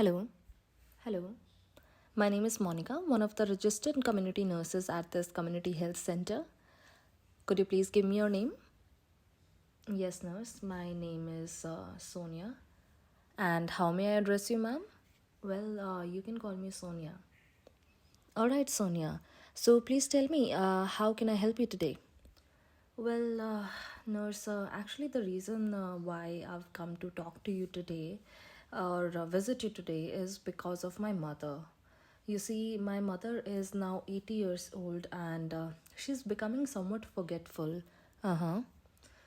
Hello. Hello. My name is Monica, one of the registered community nurses at this community health center. Could you please give me your name? Yes, nurse. My name is Sonia. And how may I address you, ma'am? Well, you can call me Sonia. All right, Sonia. So please tell me, how can I help you today? Well, nurse, actually, the reason why I've come to talk to you today or visit you today is because of my mother. You see, my mother is now 80 years old and she's becoming somewhat forgetful. Uh huh.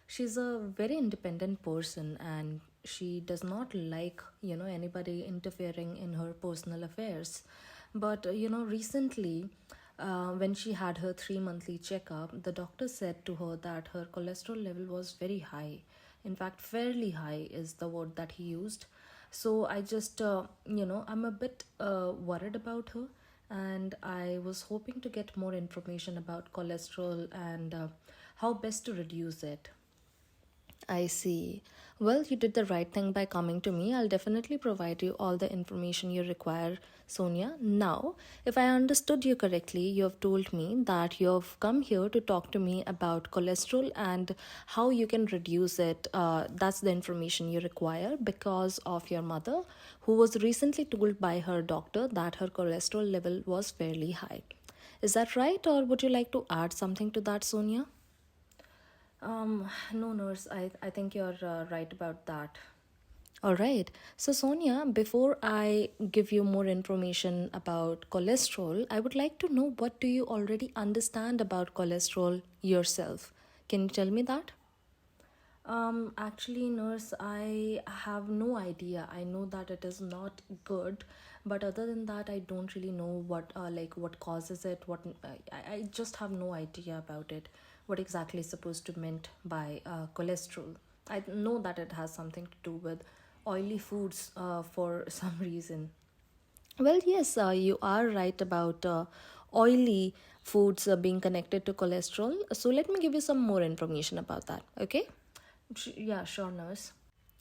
She's a very independent person and she does not like, anybody interfering in her personal affairs. But, recently, when she had her 3 monthly checkup, the doctor said to her that her cholesterol level was very high. In fact, fairly high is the word that he used. So I just, I'm a bit worried about her, and I was hoping to get more information about cholesterol and how best to reduce it. I see. Well, you did the right thing by coming to me. I'll definitely provide you all the information you require, Sonia. Now, if I understood you correctly, you have told me that you have come here to talk to me about cholesterol and how you can reduce it. That's the information you require because of your mother, who was recently told by her doctor that her cholesterol level was fairly high. Is that right, or would you like to add something to that, Sonia? No, nurse, I think you're right about that. All right. So, Sonia, before I give you more information about cholesterol, I would like to know what do you already understand about cholesterol yourself? Can you tell me that? Actually, nurse, I have no idea. I know that it is not good, but other than that, I don't really know what causes it. I just have no idea about it. What exactly is supposed to meant by cholesterol? I know that it has something to do with oily foods for some reason. Well, yes, you are right about oily foods being connected to cholesterol. So let me give you some more information about that. Okay? Yeah, sure, nurse.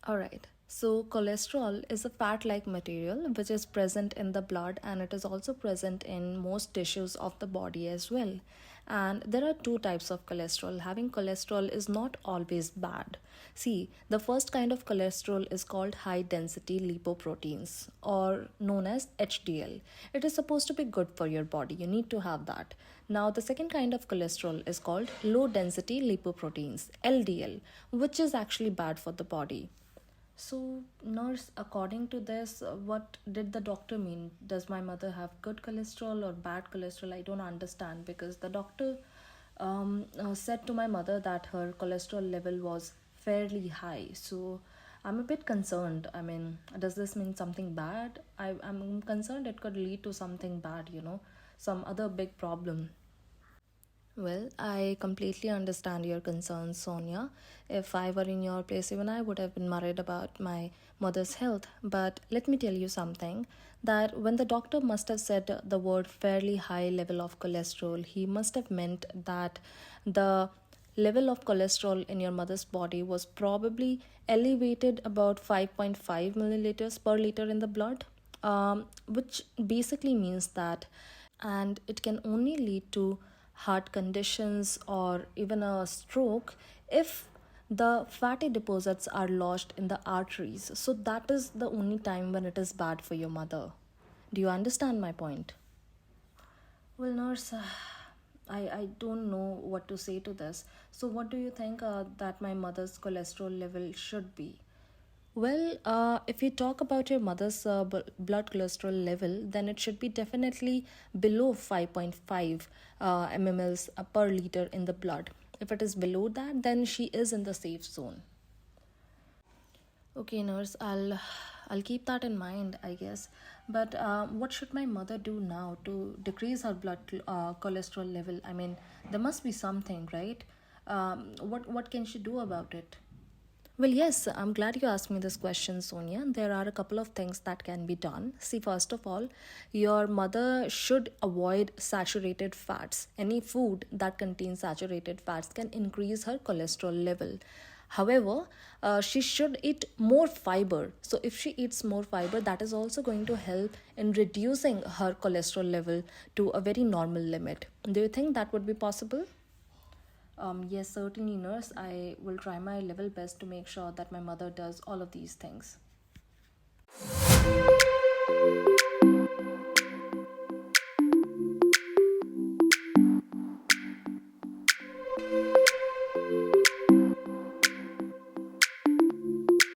All right. So, cholesterol is a fat like material which is present in the blood and it is also present in most tissues of the body as well. And there are two types of cholesterol. Having cholesterol is not always bad. See, the first kind of cholesterol is called high density lipoproteins or known as HDL. It is supposed to be good for your body. You need to have that. Now, the second kind of cholesterol is called low density lipoproteins, LDL, which is actually bad for the body. So, nurse, according to this, what did the doctor mean? Does my mother have good cholesterol or bad cholesterol? I don't understand because the doctor said to my mother that her cholesterol level was fairly high. So, I'm a bit concerned. I mean, does this mean something bad? I'm concerned it could lead to something bad, some other big problem. Well, I completely understand your concerns, Sonia. If I were in your place, even I would have been worried about my mother's health. But let me tell you something that when the doctor must have said the word fairly high level of cholesterol, he must have meant that the level of cholesterol in your mother's body was probably elevated about 5.5 milliliters per liter in the blood, which basically means that, and it can only lead to heart conditions or even a stroke if the fatty deposits are lodged in the arteries. So that is the only time when it is bad for your mother. Do you understand my point? Well, nurse, I don't know what to say to this. So, what do you think that my mother's cholesterol level should be? Well, if you talk about your mother's blood cholesterol level, then it should be definitely below 5.5 mmls per liter in the blood. If it is below that, then she is in the safe zone. Okay, nurse, I'll keep that in mind, I guess. But what should my mother do now to decrease her blood cholesterol level? I mean, there must be something, right? What can she do about it? Well, yes, I'm glad you asked me this question, Sonia. There are a couple of things that can be done. See, first of all, your mother should avoid saturated fats. Any food that contains saturated fats can increase her cholesterol level. However, she should eat more fiber. So if she eats more fiber, that is also going to help in reducing her cholesterol level to a very normal limit. Do you think that would be possible? Yes, certainly, nurse. I will try my level best to make sure that my mother does all of these things.